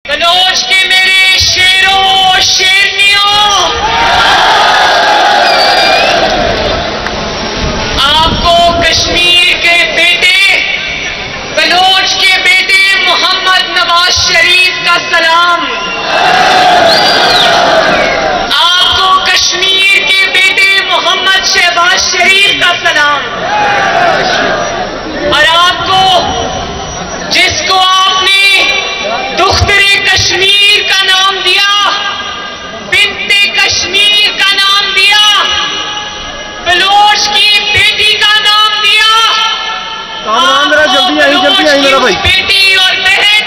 بلوچ کے میرے شیروں شیرنیوں، آپ کو کشمیر کے بیٹے، بلوچ کے بیٹے محمد نواز شریف کا سلام، آپ کو کشمیر کے بیٹے محمد شہباز شریف کا سلام، اور آپ کو جس کو آپ نے دختر کشمیر کا نام دیا، بنت کشمیر کا نام دیا، بلوچ کی بیٹی کا نام دیا، بلوچ کی بیٹی اور بہن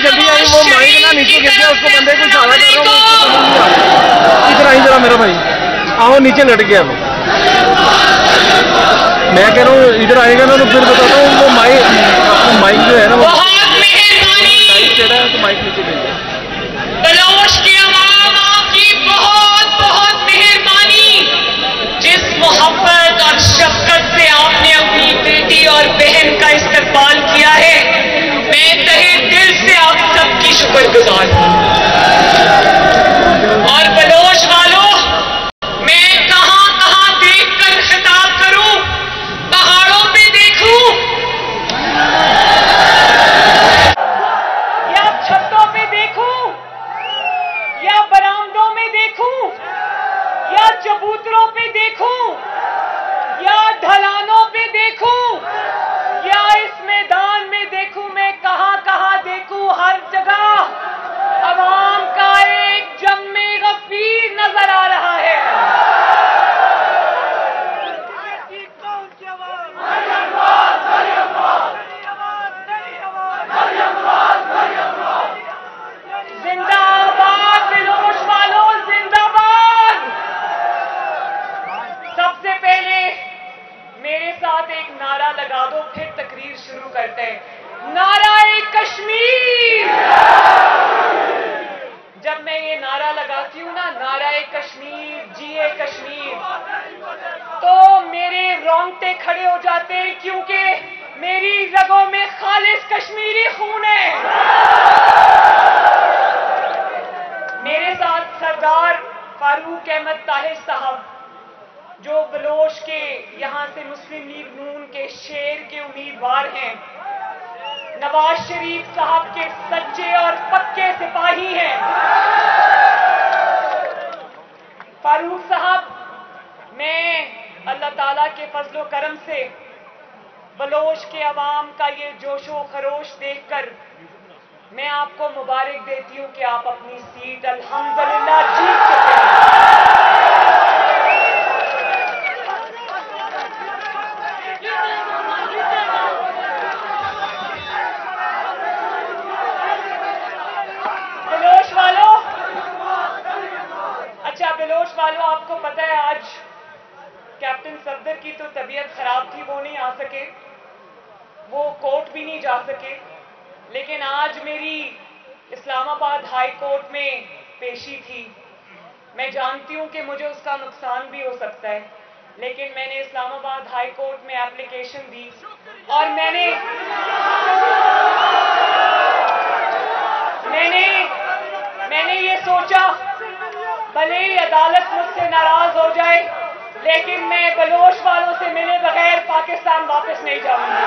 جلدی آئی، وہ مائک نا نیچے گر گیا، اس کو بندے کو اشارہ کر رہا ہوں، ادھر آئی ذرا میرا بھائی، آؤ نیچے لٹ گیا وہ، میں کہہ رہا ہوں ادھر آئے گا نا تو پھر بتاتا ہوں، وہ مائک جو ہے نا وہ مائک نیچے گر گیا۔ بلوچ کی عوام آپ کی بہت بہت مہربانی، جس محبت اور شفقت سے آپ نے اپنی بیٹی اور بہن کا استقبال کیا ہے، میں تہہ دل سے آپ سب کی شکر گزار ہوں۔ اور بلوچ والوں، میں کہاں کہاں دیکھ کر خطاب کروں، پہاڑوں پہ دیکھوں یا چھتوں پہ دیکھوں یا برآمدوں میں دیکھوں یا چبوتروں پہ دیکھوں یا ڈھلانوں پہ دیکھوں یا اس میدان میں دیکھوں، میں کہاں کہاں دیکھوں، ہر جگہ عوام کا ایک جم غفیر نظر آ رہا ہے۔ زندہ آباد بلوچ والوں، زندہ باد۔ سب سے پہلے میرے ساتھ ایک نعرہ لگا دو، پھر تقریر شروع کرتے ہیں۔ نعرہ کشمیر۔ جب میں یہ نعرہ لگاتی ہوں نا، نعرہ کشمیر، جیے کشمیر، تو میرے رونگٹے کھڑے ہو جاتے ہیں، کیونکہ میری رگوں میں خالص کشمیری خون ہے۔ میرے ساتھ سردار فاروق احمد طاہر صاحب، جو بلوچ کے یہاں سے مسلم لیگ نون کے شیر کے امیدوار ہیں، نواز شریف صاحب کے سچے اور پکے سپاہی ہیں۔ فاروق صاحب، میں اللہ تعالیٰ کے فضل و کرم سے بلوچ کے عوام کا یہ جوش و خروش دیکھ کر میں آپ کو مبارک دیتی ہوں کہ آپ اپنی سیٹ الحمدللہ جیت چکے ہیں۔ بلوچ والوں، اچھا بلوچ والوں، آپ کو پتہ ہے آج کیپٹن صفدر کی تو طبیعت خراب تھی، وہ نہیں آ سکے، وہ کورٹ بھی نہیں جا سکے، لیکن آج میری اسلام آباد ہائی کورٹ میں پیشی تھی۔ میں جانتی ہوں کہ مجھے اس کا نقصان بھی ہو سکتا ہے، لیکن میں نے اسلام آباد ہائی کورٹ میں اپلیکیشن دی اور میں نے یہ سوچا بھلے ہی عدالت مجھ سے ناراض ہو جائے، لیکن میں بلوچ والوں سے ملے بغیر پاکستان واپس نہیں جاؤں گی۔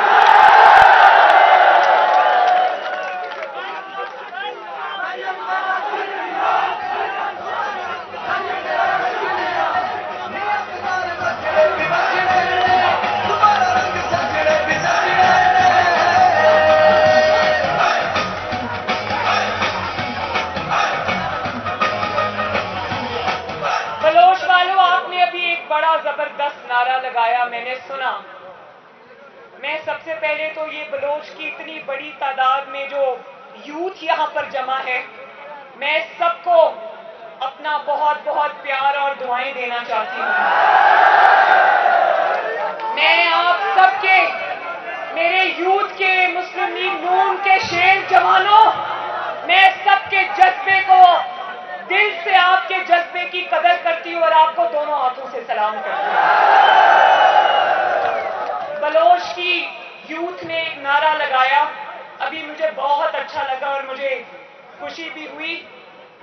بڑا زبردست نعرہ لگایا، میں نے سنا۔ میں سب سے پہلے تو یہ بلوچ کی اتنی بڑی تعداد میں جو یوتھ یہاں پر جمع ہے، میں سب کو اپنا بہت بہت پیار اور دعائیں دینا چاہتی ہوں۔ میں آپ سب کے، میرے یوتھ کے، مسلم لیگ نون کے شیر جوانوں، میں سب کے جذبے کو، دل سے آپ کے جذبے کی قدر کرتی ہوں اور آپ کو دونوں ہاتھوں سے سلام کرتی ہوں۔ بلوچ کی یوتھ نے ایک نعرہ لگایا، ابھی مجھے بہت اچھا لگا اور مجھے خوشی بھی ہوئی.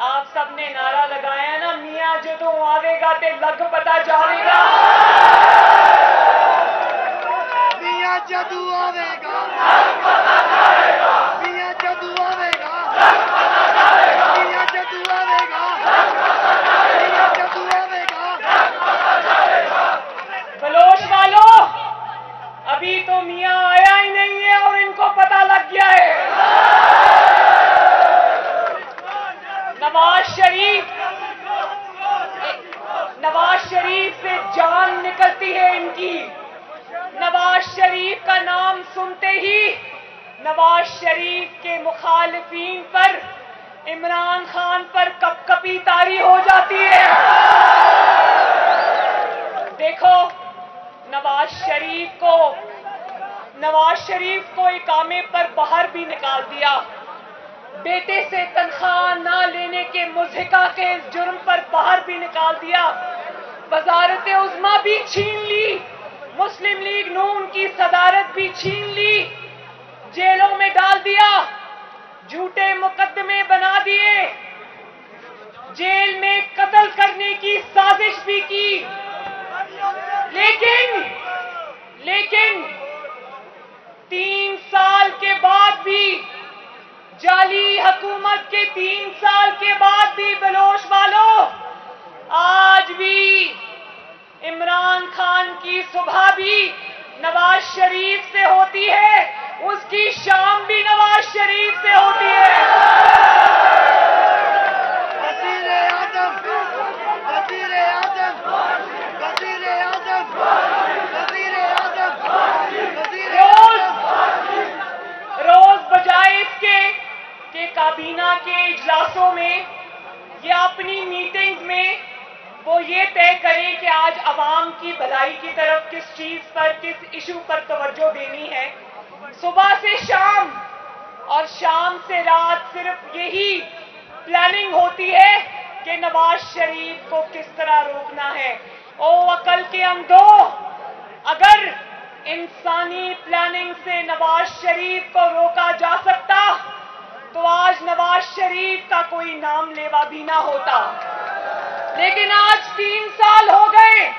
آپ سب نے نعرہ لگایا نا, میاں جدوں آوے گا تے لگ پتا جاوے گا. میاں جدوں آوے گا, میاں جدوں آوے گا, میاں جدوں آوے گا, میاں جدوں آوے گا. بلوچ والوں, ابھی تو میاں آیا ہی نہیں ہے اور ان کو پتا لگ گیا ہے. نواز شریف سے جان نکلتی ہے ان کی. نواز شریف کا نام سنتے ہی نواز شریف کے مخالفین پر, عمران خان پر کپ کپی طاری ہو جاتی ہے. دیکھو, نواز شریف کو اقامے پر باہر بھی نکال دیا. بیٹے سے تنخواہ نہ لینے کے مضحکہ کے جرم پر باہر بھی نکال دیا. وزارت عظمیٰ بھی چھین لی, مسلم لیگ نون کی صدارت بھی چھین لی, جیلوں میں ڈال دیا, جھوٹے مقدمے بنا دیے, جیل میں قتل کرنے کی سازش بھی کی. لیکن 3 سال کے بعد بھی, جعلی حکومت کے 3 سال کے بعد بھی بلوچ والوں, آج بھی عمران خان کی صبح بھی نواز شریف سے ہوتی ہے, اس کی شام بھی نواز شریف سے ہوتی ہے. وزیر اعظم, وزیر اعظم, وزیر اعظم, وزیر اعظم, وزیر اعظم. روز بجائے اس کے کہ کابینہ کے اجلاسوں میں یا اپنی میٹنگز میں وہ یہ طے کریں کہ آج عوام کی بھلائی کی طرف کس چیز پر, کس ایشو پر توجہ دینی ہے, صبح سے شام اور شام سے رات صرف یہی پلاننگ ہوتی ہے کہ نواز شریف کو کس طرح روکنا ہے. او عقل کے اندھو, اگر انسانی پلاننگ سے نواز شریف کو روکا جا سکتا تو آج نواز شریف کا کوئی نام لیوا بھی نہ ہوتا. لیکن آج 3 سال ہو گئے,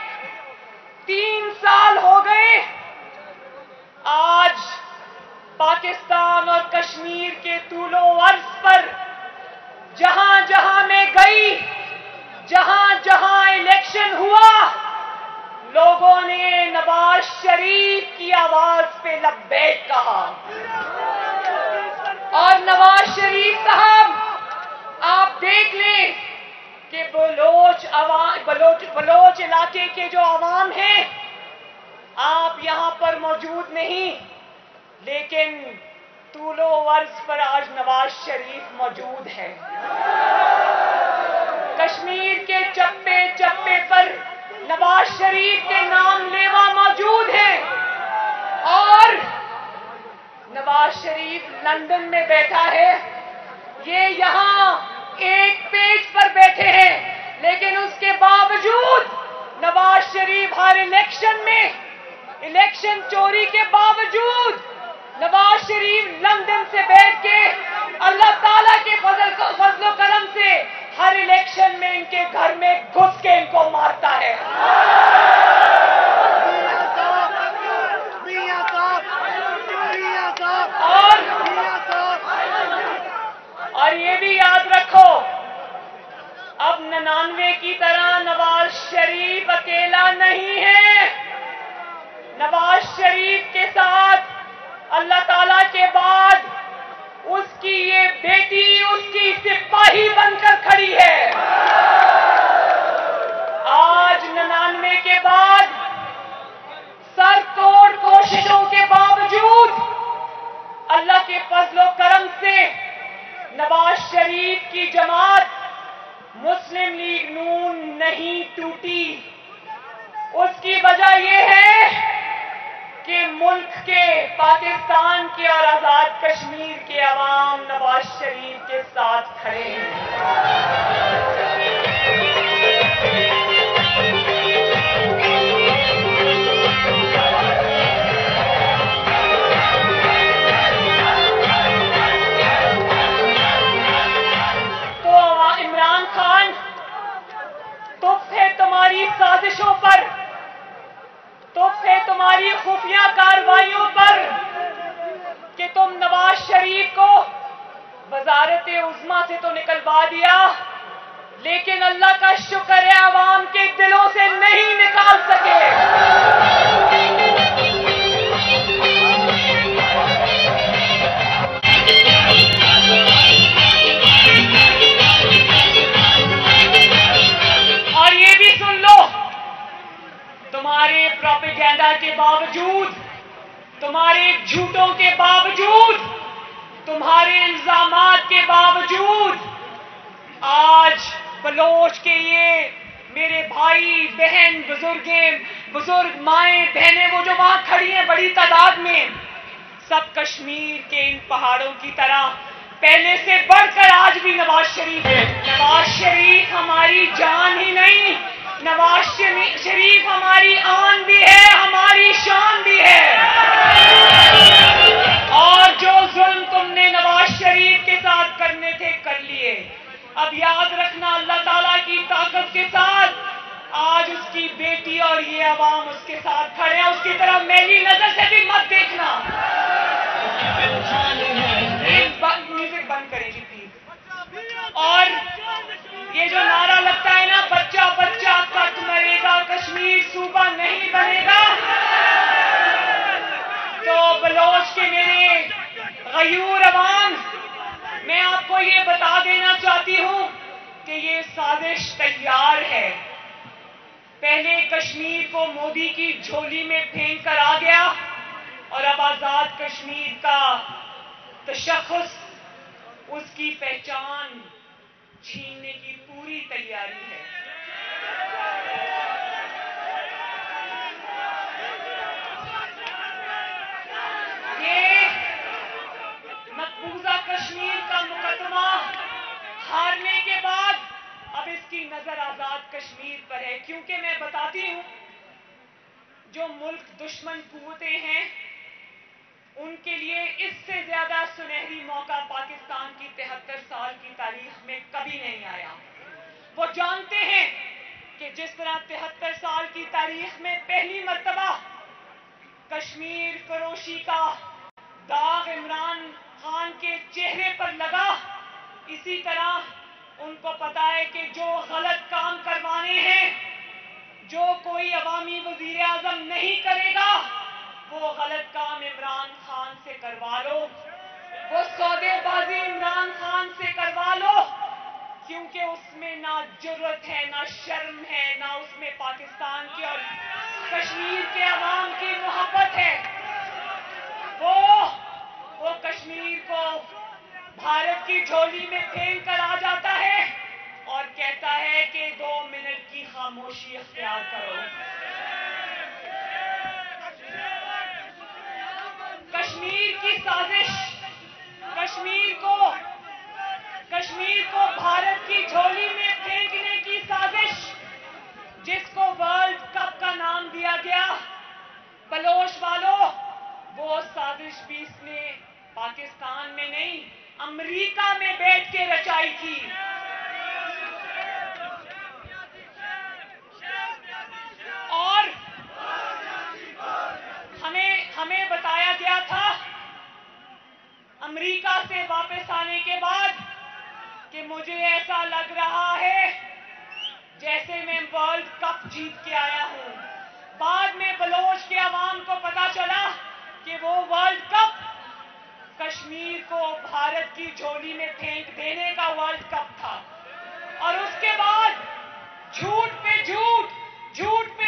3 سال ہو گئے. آج پاکستان اور کشمیر کے طول و عرض پر جہاں جہاں میں گئی, جہاں جہاں الیکشن ہوا, لوگوں نے نواز شریف کی آواز پہ لبیک کہا. اور نواز شریف صاحب, آپ دیکھ لیں کہ بلوچ علاقے کے جو عوام ہیں, آپ یہاں پر موجود نہیں, لیکن طول و عرض پر آج نواز شریف موجود ہے. کشمیر کے چپے چپے پر نواز شریف کے نام لیوا موجود ہیں. اور نواز شریف لندن میں بیٹھا ہے, یہ یہاں ایک پیج پر بیٹھے ہیں, لیکن اس کے باوجود نواز شریف ہر الیکشن میں, الیکشن چوری کے باوجود نواز شریف لندن سے بیٹھ کے اللہ تعالیٰ کے فضل و کرم سے ہر الیکشن میں ان کے گھر میں گھس کے ان کو مارتا ہے. اور یہ بھی یاد رکھو, اب 99 کی طرح نواز شریف اکیلا نہیں ہے. نواز شریف کے ساتھ اللہ تعالیٰ کے بعد اس کی یہ بیٹی اس کی سپاہی بن کر کھڑی ہے. آج 99 کے بعد سر توڑ کوششوں کے باوجود اللہ کے فضل و کرم سے نواز شریف کی جماعت مسلم لیگ نون نہیں ٹوٹی. اس کی وجہ یہ ہے کہ ملک کے, پاکستان کے اور آزاد کشمیر کے عوام نواز شریف کے ساتھ کھڑے ہیں. खुफिया कार्रवाइयों पर कि तुम नवाज शरीफ को वजारत उज़्मा से तो निकलवा दिया, लेकिन अल्लाह का शुक्र है आवाम के दिलों से नहीं निकाल सके। और ये भी सुन लो, तुम्हारे प्रोपेगेंडा के बावजूद, तुम्हारे झूठों के बावजूद, तुम्हारे इल्जामात के बावजूद आज बलोच के ये मेरे भाई बहन बुजुर्ग माएं बहनें वो जो वहां खड़ी हैं बड़ी तादाद में, सब कश्मीर के इन पहाड़ों की तरह पहले से बढ़कर आज भी नवाज शरीफ है। नवाज शरीफ हमारी जान ही नहीं, नवाज शरीफ हमारी आन भी है, हमारी शान भी है। और जो जुल्म तुमने नवाज शरीफ के साथ करने थे कर लिए। अब याद रखना, अल्लाह ताला की ताकत के साथ आज उसकी बेटी और ये अवाम उसके साथ खड़े हैं। उसकी तरफ मैली नजर से भी मत देखना। म्यूजिक बंद करें जी प्लीज। और ये जो नारा लगता है ना, बच्चा बच्चा कट मरेगा, कश्मीर सूबा नहीं बनेगा, तो बलोच के मेरे गयूर अवाम, मैं आपको ये बता देना चाहती हूं कि ये साजिश तैयार है। पहले कश्मीर को मोदी की झोली में फेंक कर आ गया और अब आजाद कश्मीर का तशख्खुस, उसकी पहचान छीनने की पूरी तैयारी है। ये मकबूजा कश्मीर का मुकदमा हारने के बाद अब इसकी नजर आजाद कश्मीर पर है, क्योंकि मैं बताती हूं, जो मुल्क दुश्मन कुव्वतें हैं उनके लिए इससे ज्यादा सुनहरी मौका पाकिस्तान की 73 साल की तारीख में कभी नहीं आया। वो जानते हैं कि जिस तरह 73 साल की तारीख में पहली मर्तबा कश्मीर फरोशी का दाग इमरान खान के चेहरे पर लगा, इसी तरह उनको पता है कि जो गलत काम करवाने हैं, जो कोई अवामी वजीर आजम नहीं करेगा, वो गलत काम इमरान खान से करवा लो, वो सौदेबाजी इमरान खान से करवा लो, क्योंकि उसमें ना जुर्रत है, ना शर्म है, ना उसमें पाकिस्तान की और कश्मीर के अवाम की मोहब्बत है। वो कश्मीर को भारत की झोली में फेंक कर आ जाता है और कहता है कि 2 मिनट की खामोशी अख्तियार करो। कश्मीर की साजिश, कश्मीर को भारत की झोली में फेंकने की साजिश, जिसको वर्ल्ड कप का नाम दिया गया, बलोच वालों, वो साजिश भी इसने पाकिस्तान में नहीं, अमेरिका में बैठ के रचाई थी। और हमें बताया गया था अमेरिका से वापस आने के बाद कि मुझे ऐसा लग रहा है जैसे मैं वर्ल्ड कप जीत के आया हूं। बाद में बलोच के अवाम को पता चला कि वो वर्ल्ड कप कश्मीर को भारत की झोली में फेंक देने का वर्ल्ड कप था। और उसके बाद झूठ पे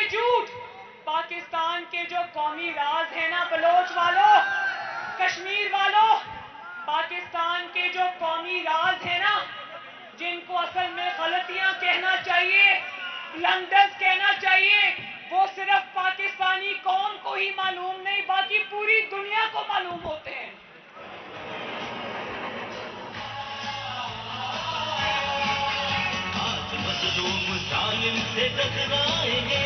झूठ, पाकिस्तान के जो कौमी राज है ना बलोच वालों, कश्मीर वालों, पाकिस्तान के जो कौमी राज है ना, जिनको असल में गलतियां कहना चाहिए, ब्लंडर्स कहना चाहिए, वो सिर्फ पाकिस्तानी कौम को ही मालूम नहीं, बाकी पूरी दुनिया को मालूम होते हैं। से टकराएंगे,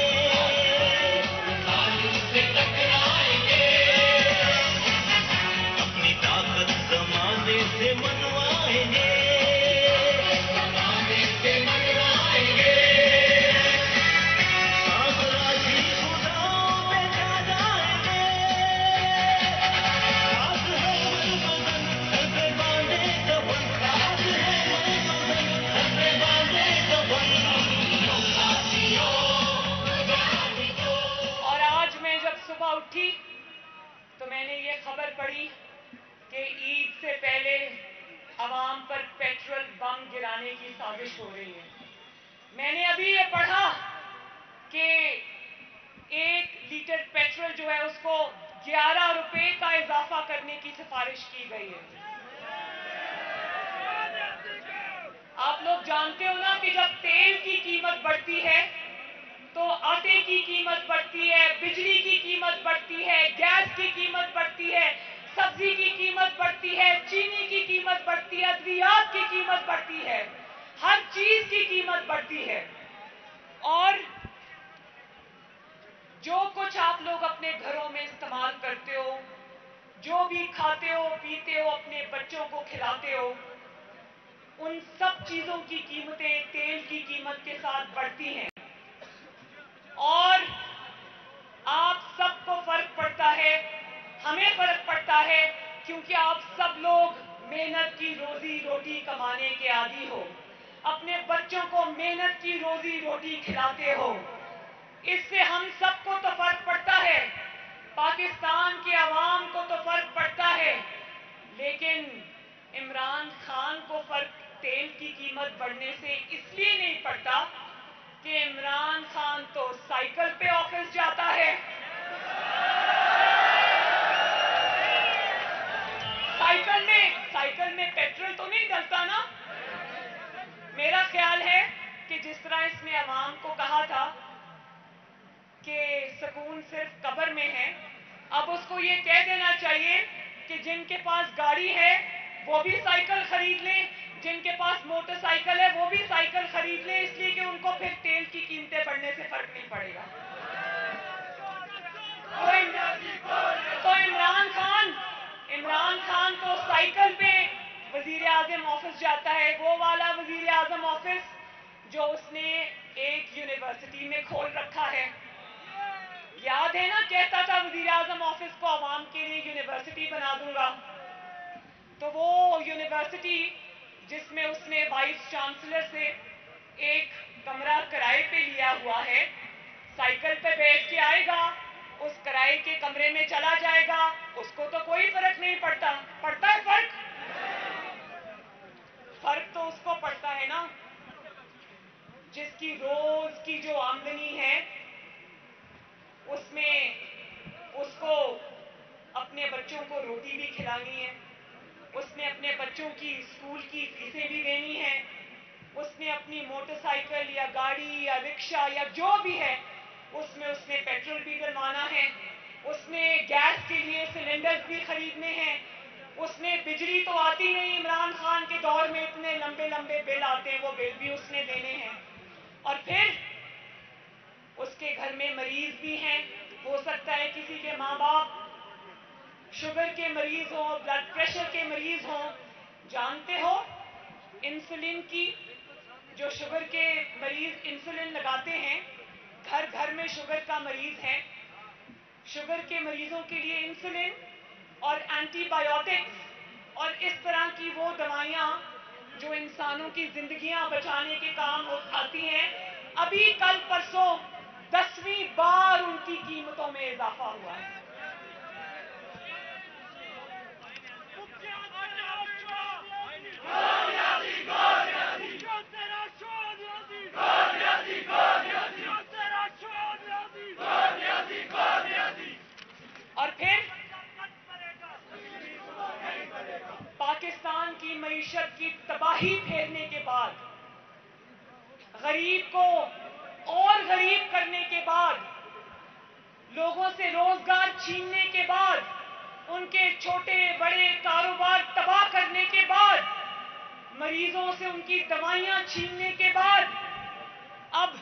अपनी ताकत जमाने से मनवाएंगे, साम्राज्य खुदाओं में छा जाएंगे, पर पेट्रोल बम गिराने की साजिश हो रही है। मैंने अभी ये पढ़ा कि 1 लीटर पेट्रोल जो है उसको 11 रुपए का इजाफा करने की सिफारिश की गई है। आप लोग जानते हो ना कि जब तेल की कीमत बढ़ती है तो आटे की कीमत बढ़ती है, बिजली की कीमत बढ़ती है, गैस की कीमत बढ़ती है, सब्जी की कीमत बढ़ती है, चीनी की कीमत बढ़ती है, अद्वियात की कीमत बढ़ती है, हर चीज की कीमत बढ़ती है। और जो कुछ आप लोग अपने घरों में इस्तेमाल करते हो, जो भी खाते हो पीते हो, अपने बच्चों को खिलाते हो, उन सब चीजों की कीमतें तेल की कीमत के साथ बढ़ती हैं। और आप सबको फर्क पड़ता है, हमें फर्क पड़ता है, क्योंकि आप सब लोग मेहनत की रोजी रोटी कमाने के आदी हो, अपने बच्चों को मेहनत की रोजी रोटी खिलाते हो। इससे हम सबको तो फर्क पड़ता है, पाकिस्तान के अवाम को तो फर्क पड़ता है, लेकिन इमरान खान को फर्क तेल की कीमत बढ़ने से इसलिए नहीं पड़ता कि इमरान खान तो साइकिल पे ऑफिस जाता है। साइकिल में पेट्रोल तो नहीं डलता ना। मेरा ख्याल है कि जिस तरह इसने अवाम को कहा था कि सुकून सिर्फ कब्र में है, अब उसको ये कह देना चाहिए कि जिनके पास गाड़ी है वो भी साइकिल खरीद लें, जिनके पास मोटरसाइकिल है वो भी साइकिल खरीद लें, इसलिए कि उनको फिर तेल की कीमतें बढ़ने से फर्क नहीं पड़ेगा। तो इमरान खान तो साइकिल पे वजीर आजम ऑफिस जाता है, वो वाला वजीर आजम ऑफिस जो उसने एक यूनिवर्सिटी में खोल रखा है। याद है ना, कहता था वजीर आजम ऑफिस को आवाम के लिए यूनिवर्सिटी बना दूंगा। तो वो यूनिवर्सिटी जिसमें उसने वाइस चांसलर से एक कमरा किराए पे लिया हुआ है, साइकिल पे बैठ के आएगा, उस किराए के कमरे में चला जाएगा, उसको तो कोई फर्क नहीं पड़ता। पड़ता है फर्क तो उसको पड़ता है ना जिसकी रोज की जो आमदनी है उसमें उसको अपने बच्चों को रोटी भी खिलानी है, उसने अपने बच्चों की स्कूल की फीसें भी देनी है, उसने अपनी मोटरसाइकिल या गाड़ी या रिक्शा या जो भी है उसमें उसने पेट्रोल भी डलवाना है, उसने गैस के लिए सिलेंडर्स भी खरीदने हैं, उसने बिजली तो आती नहीं, इमरान खान के दौर में इतने लंबे लंबे बिल आते हैं, वो बिल भी उसने देने हैं। और फिर उसके घर में मरीज भी हैं, हो सकता है किसी के माँ बाप शुगर के मरीज हो, ब्लड प्रेशर के मरीज हो। जानते हो इंसुलिन की, जो शुगर के मरीज इंसुलिन लगाते हैं, घर घर में शुगर का मरीज है, शुगर के मरीजों के लिए इंसुलिन और एंटीबायोटिक्स और इस तरह की वो दवाइयाँ जो इंसानों की जिंदगियां बचाने के काम आती हैं, अभी कल परसों 10वीं बार उनकी कीमतों में इजाफा हुआ है। और फिर पाकिस्तान की मईशत की तबाही फेरने के बाद, गरीब को और गरीब करने के बाद, लोगों से रोजगार छीनने के बाद, उनके छोटे बड़े कारोबार तबाह करने के बाद, मरीजों से उनकी दवाइयां छीनने के बाद, अब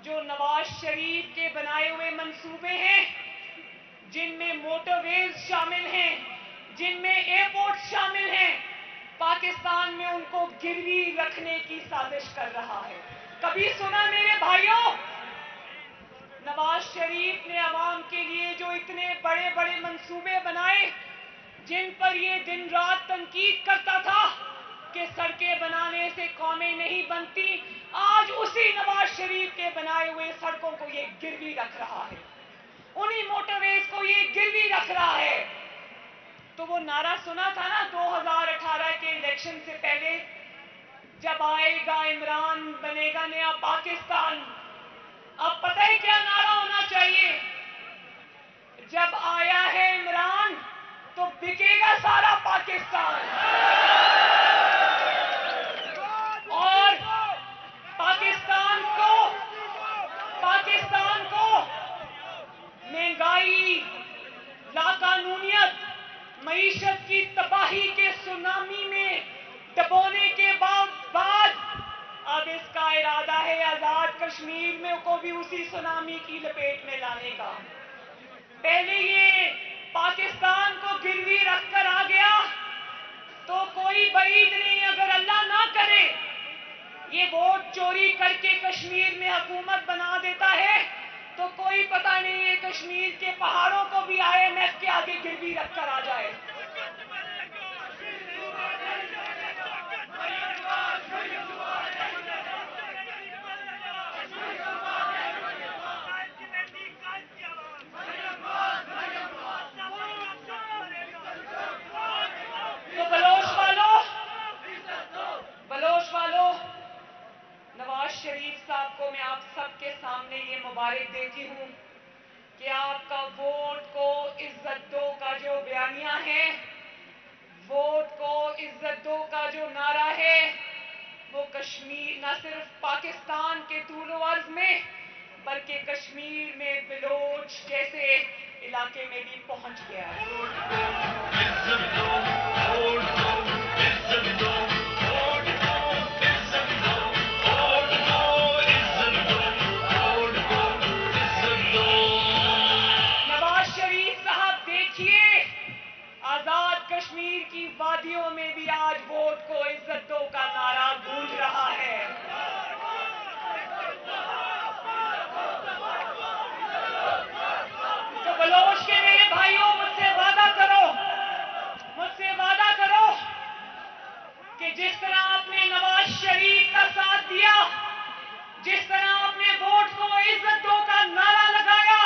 जो नवाज शरीफ के बनाए हुए मंसूबे हैं, जिनमें मोटरवेज शामिल हैं, जिनमें एयरपोर्ट शामिल हैं, पाकिस्तान में उनको गिरवी रखने की साजिश कर रहा है। कभी सुना मेरे भाइयों, नवाज शरीफ ने अवाम के लिए जो इतने बड़े बड़े मंसूबे बनाए, जिन पर ये दिन रात तनकीद करता था कि सड़कें बनाने से कौमें नहीं बनती, आज उसी नवाज शरीफ के बनाए हुए सड़कों को ये गिरवी रख रहा है, उन्हीं मोटरवेज को ये गिरवी रख रहा है। तो वो नारा सुना था ना 2018 के इलेक्शन से पहले, जब आएगा इमरान बनेगा नया पाकिस्तान। अब पता है क्या नारा होना चाहिए? जब आया है इमरान तो बिकेगा सारा पाकिस्तान। और पाकिस्तान को महंगाई, लाकानूनियत, मईशत की तबाही के सुनामी में डुबोने के बाद अब इसका इरादा है आजाद कश्मीर में को भी उसी सुनामी की लपेट में लाने का। पहले ये पाकिस्तान को गिरवी रखकर आ गया, तो कोई बईद नहीं, अगर अल्लाह ना करे ये वोट चोरी करके कश्मीर में हुकूमत बना देता है, तो कोई पता नहीं है कश्मीर के पहाड़ों को भी IMF के आगे गिरवी रखकर आ जाए। तो बलोच वालों, नवाज शरीफ साहब को मैं आप सबके सामने ये मुबारक देती हूँ कि आपका वोट को इज्जत दो का जो बयानिया है, वोट को इज्जत दो का जो नारा है, वो कश्मीर न सिर्फ पाकिस्तान के तूलो अर्ज में बल्कि कश्मीर में बलोच जैसे इलाके में भी पहुंच गया है। नवाज शरीफ साहब देखिए, आजाद कश्मीर की वादियों में भी आज वोट को इज्जत दो का नारा गूंज रहा है। तो बलोच के मेरे भाइयों, मुझसे वादा करो कि जिस तरह आपने नवाज शरीफ का साथ दिया, जिस तरह आपने वोट को इज्जत दो का नारा लगाया,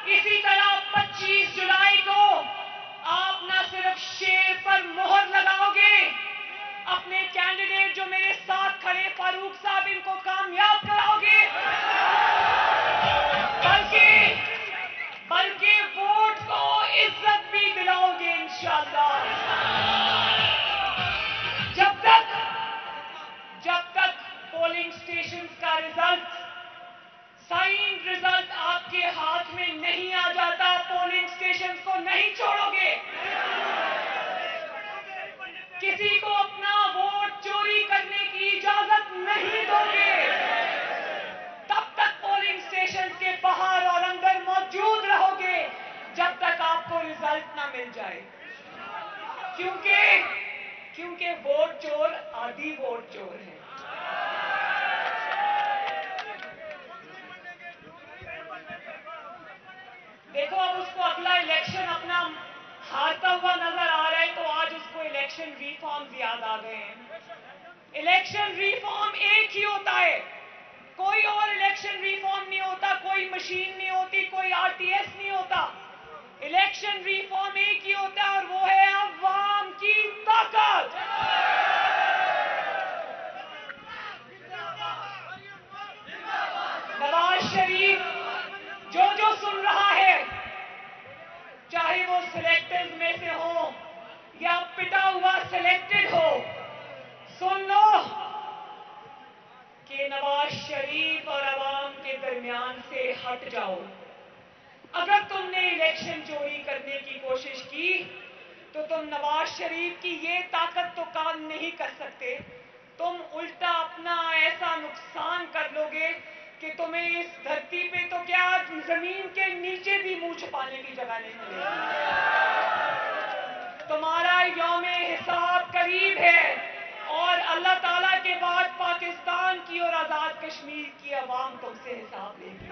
इसी तरह 25 जुलाई को आप न सिर्फ शेर पर मोहर लगाओगे, अपने कैंडिडेट जो मेरे साथ खड़े फारूक साहब, इनको कामयाब कराओगे, बल्कि वोट को इज्जत भी दिलाओगे इंशाअल्लाह। जब तक पोलिंग स्टेशन का रिजल्ट, साइंड रिजल्ट आपके हाथ में नहीं आ जाता, पोलिंग स्टेशन को नहीं छोड़ोगे। किसी को अपना वोट चोरी करने की इजाजत नहीं दोगे। तब तक पोलिंग स्टेशन के बाहर और अंदर मौजूद रहोगे जब तक आपको रिजल्ट ना मिल जाए। क्योंकि वोट चोर आदि वोट चोर है। देखो, अब उसको अगला इलेक्शन अपना हारता हुआ नजर आ रहा है, तो आज उसको इलेक्शन रिफॉर्म्स याद आ गए हैं। इलेक्शन रिफॉर्म एक ही होता है, कोई और इलेक्शन रिफॉर्म नहीं होता, कोई मशीन नहीं होती, कोई RTS नहीं होता। इलेक्शन रिफॉर्म एक ही होता है और वो है अवाम की ताकत। नवाज शरीफ जो सुन रहा है, चाहे वो सिलेक्टेड में से हो या पिटा हुआ सिलेक्टेड हो, सुन लो कि नवाज शरीफ और अवाम के दरमियान से हट जाओ। अगर तुमने इलेक्शन चोरी करने की कोशिश की तो तुम नवाज शरीफ की ये ताकत तो काम नहीं कर सकते, तुम उल्टा अपना ऐसा नुकसान कर लोगे कि तुम्हें इस धरती पे तो क्या जमीन के नीचे भी मुंह छुपाने की जगह नहीं मिलेगी। तुम्हारा यौमे हिसाब करीब है और अल्लाह ताला के बाद पाकिस्तान की और आजाद कश्मीर की अवाम तुमसे हिसाब लेगी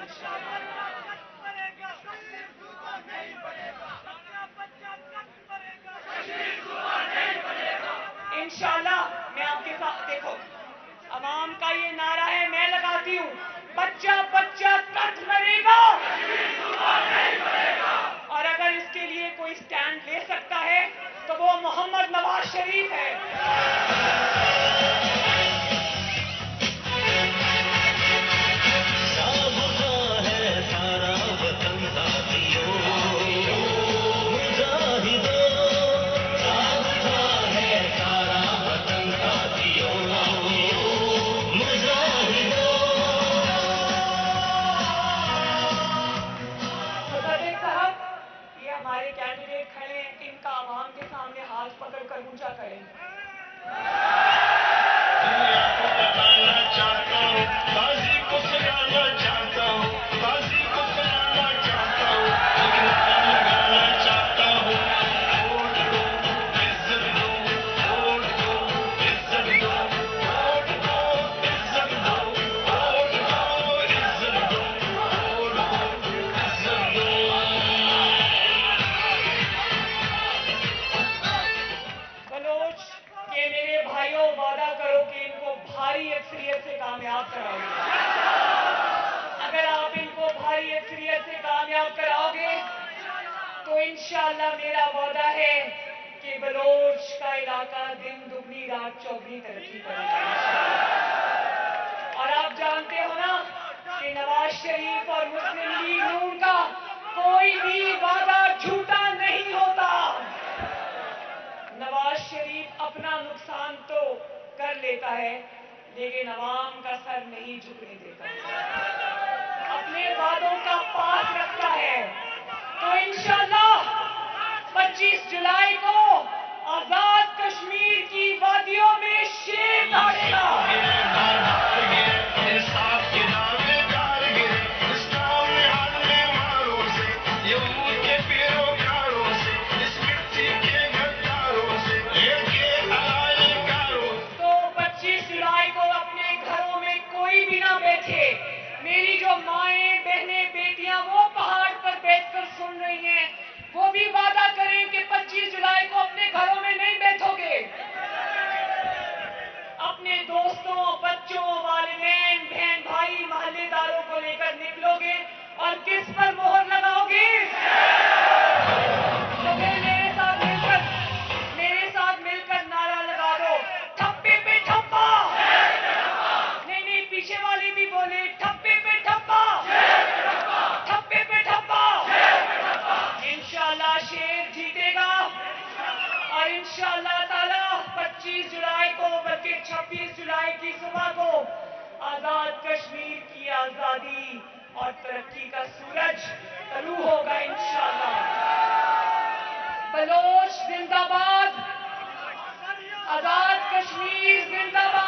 इंशाअल्लाह। मैं आपके साथ, देखो, अवाम का ये नारा है, मैं लगाती हूँ, बच्चा बच्चा कट मरेगा। और अगर इसके लिए कोई स्टैंड ले सकता है تو وہ محمد نواز شریف ہے. ہمارے کینڈیڈیٹ کھڑے ہیں, ان کا عوام کے سامنے ہاتھ پکڑ کر اونچا کریں. دنیا کو بتانا چاہتا ہوں, بازی کو سنانا چاہتا ہوں, بازی کو سنانا چاہتا ہوں, لگانا چاہتا ہوں. ووٹ دو, عزت دو, ووٹ دو, عزت دو, ووٹ دو, عزت دو, ووٹ دو, عزت دو, ووٹ دو, عزت دو. بلوچ کے میرے بھائیوں, وعدہ کرو کہ ان کو بھاری اکثریت سے کامیاب کراؤ گے. اگر آپ ان کو بھاری اکثریت سے کامیاب کراؤ گے تو انشاءاللہ میرا وعدہ ہے کہ بلوچ کا علاقہ دن دگنی رات چوگنی ترقی کرے گا. اور آپ جانتے ہو نا کہ نواز شریف اور مسلم لیگ نون کا کوئی بھی وعدہ جھوٹا نہیں ہوتا. نواز شریف اپنا نقصان تو کر لیتا ہے لیکن عوام کا سر نہیں جھکنے دیتا, اپنے وعدوں کا پاس رکھتا ہے. تو انشاءاللہ 25 جولائی کو آزاد کشمیر کی وادیوں میں شیر دھاڑے گا. میری جو مائیں, بہنیں, بیٹیاں وہ پہاڑ پر بیٹھ کر سن رہی ہیں, وہ بھی وعدہ کریں کہ 25 جولائی کو اپنے گھروں میں نہیں بیٹھو گے. اپنے دوستوں, بچوں, والدین, بہن بھائی, محلے داروں کو لے کر نکلو گے اور کس پر مہر لگاؤ گے؟ تو پھر میرے ساتھ مل کر نعرہ لگا دو, ٹھپے پہ ٹھپا. نہیں, پیچھے والے بھی بولے, ٹھپے پہ ٹھپا, ٹھپے پہ ٹھپا. انشاءاللہ شیر جیتے گا اور انشاءاللہ تعالی 25 جولائی کو, بلکہ 26 جولائی کی صبح کو آزاد کشمیر کی آزادی اور ترقی کا سورج طلوع ہوگا انشاءاللہ. بلوچ زندہ باد, آزاد کشمیر زندہ باد.